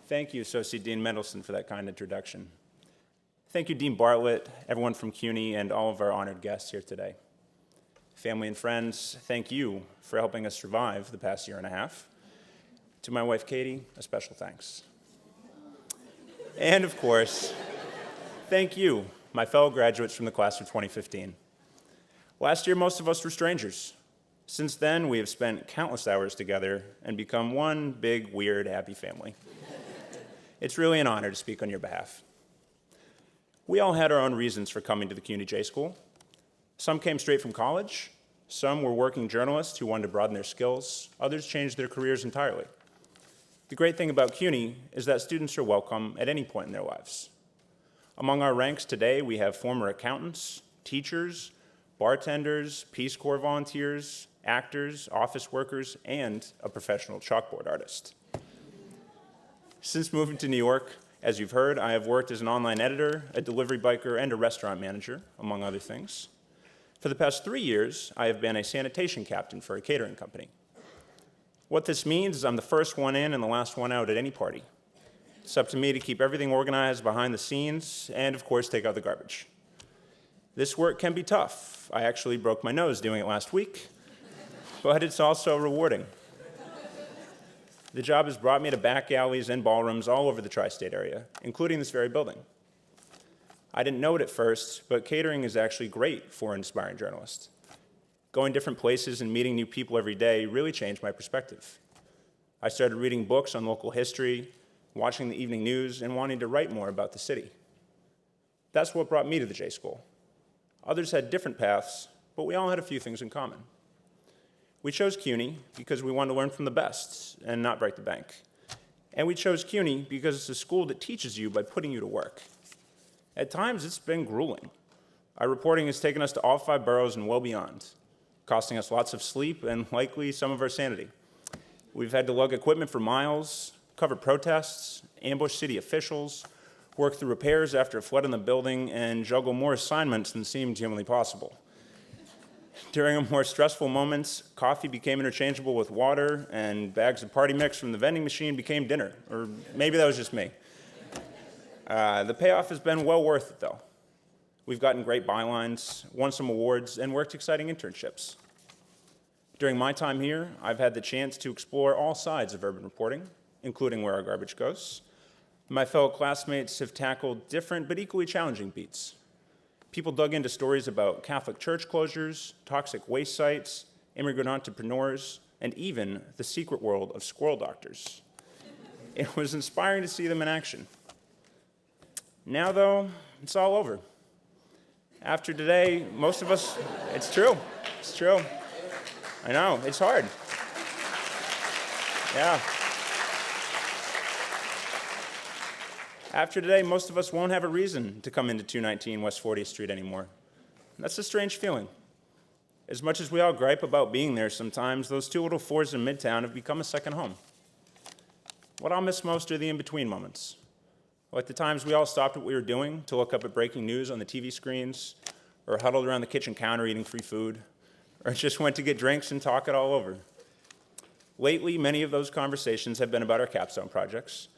Thank you, Associate Dean Mendelson, for that kind introduction. Thank you, Dean Bartlett, everyone from CUNY, and all of our honored guests here today. Family and friends, thank you for helping us survive the past year and a half. To my wife, Katie, a special thanks. And of course, thank you, my fellow graduates from the class of 2015. Last year, most of us were strangers. Since then, we have spent countless hours together and become one big, weird, happy family. It's really an honor to speak on your behalf. We all had our own reasons for coming to the CUNY J School. Some came straight from college, some were working journalists who wanted to broaden their skills, others changed their careers entirely. The great thing about CUNY is that students are welcome at any point in their lives. Among our ranks today, we have former accountants, teachers, bartenders, Peace Corps volunteers, actors, office workers, and a professional chalkboard artist. Since moving to New York, as you've heard, I have worked as an online editor, a delivery biker, and a restaurant manager, among other things. For the past 3 years, I have been a sanitation captain for a catering company. What this means is I'm the first one in and the last one out at any party. It's up to me to keep everything organized behind the scenes and, of course, take out the garbage. This work can be tough. I actually broke my nose doing it last week, but it's also rewarding. The job has brought me to back alleys and ballrooms all over the tri-state area, including this very building. I didn't know it at first, but catering is actually great for an aspiring journalist. Going different places and meeting new people every day really changed my perspective. I started reading books on local history, watching the evening news, and wanting to write more about the city. That's what brought me to the J School. Others had different paths, but we all had a few things in common. We chose CUNY because we wanted to learn from the best and not break the bank. And we chose CUNY because it's a school that teaches you by putting you to work. At times, it's been grueling. Our reporting has taken us to all 5 boroughs and well beyond, costing us lots of sleep and likely some of our sanity. We've had to lug equipment for miles, cover protests, ambush city officials, work through repairs after a flood in the building, and juggle more assignments than seemed humanly possible. During more stressful moments, coffee became interchangeable with water, and bags of party mix from the vending machine became dinner. Or maybe that was just me. The payoff has been well worth it, though. We've gotten great bylines, won some awards, and worked exciting internships. During my time here, I've had the chance to explore all sides of urban reporting, including where our garbage goes. My fellow classmates have tackled different but equally challenging beats. People dug into stories about Catholic church closures, toxic waste sites, immigrant entrepreneurs, and even the secret world of squirrel doctors. It was inspiring to see them in action. Now, though, it's all over. After today, most of us, it's true. I know, it's hard. Yeah. After today, most of us won't have a reason to come into 219 West 40th Street anymore. That's a strange feeling. As much as we all gripe about being there sometimes, those 2 little floors in Midtown have become a second home. What I'll miss most are the in-between moments. Like the times we all stopped what we were doing to look up at breaking news on the TV screens, or huddled around the kitchen counter eating free food, or just went to get drinks and talk it all over. Lately, many of those conversations have been about our capstone projects,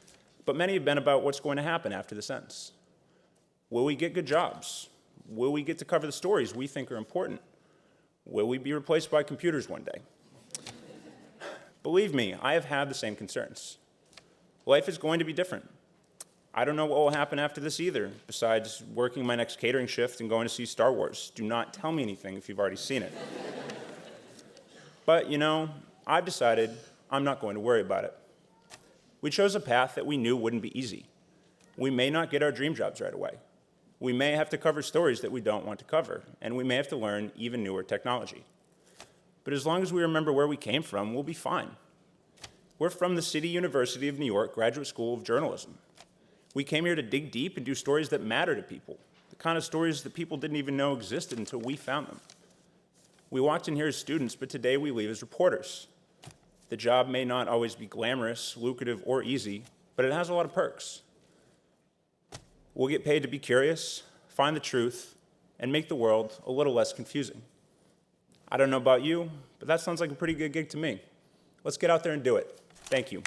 but many have been about what's going to happen after this ends. Will we get good jobs? Will we get to cover the stories we think are important? Will we be replaced by computers one day? Believe me, I have had the same concerns. Life is going to be different. I don't know what will happen after this either, besides working my next catering shift and going to see Star Wars. Do not tell me anything if you've already seen it. But, I've decided I'm not going to worry about it. We chose a path that we knew wouldn't be easy. We may not get our dream jobs right away. We may have to cover stories that we don't want to cover, and we may have to learn even newer technology. But as long as we remember where we came from, we'll be fine. We're from the City University of New York Graduate School of Journalism. We came here to dig deep and do stories that matter to people, the kind of stories that people didn't even know existed until we found them. We walked in here as students, but today we leave as reporters. The job may not always be glamorous, lucrative, or easy, but it has a lot of perks. We'll get paid to be curious, find the truth, and make the world a little less confusing. I don't know about you, but that sounds like a pretty good gig to me. Let's get out there and do it. Thank you.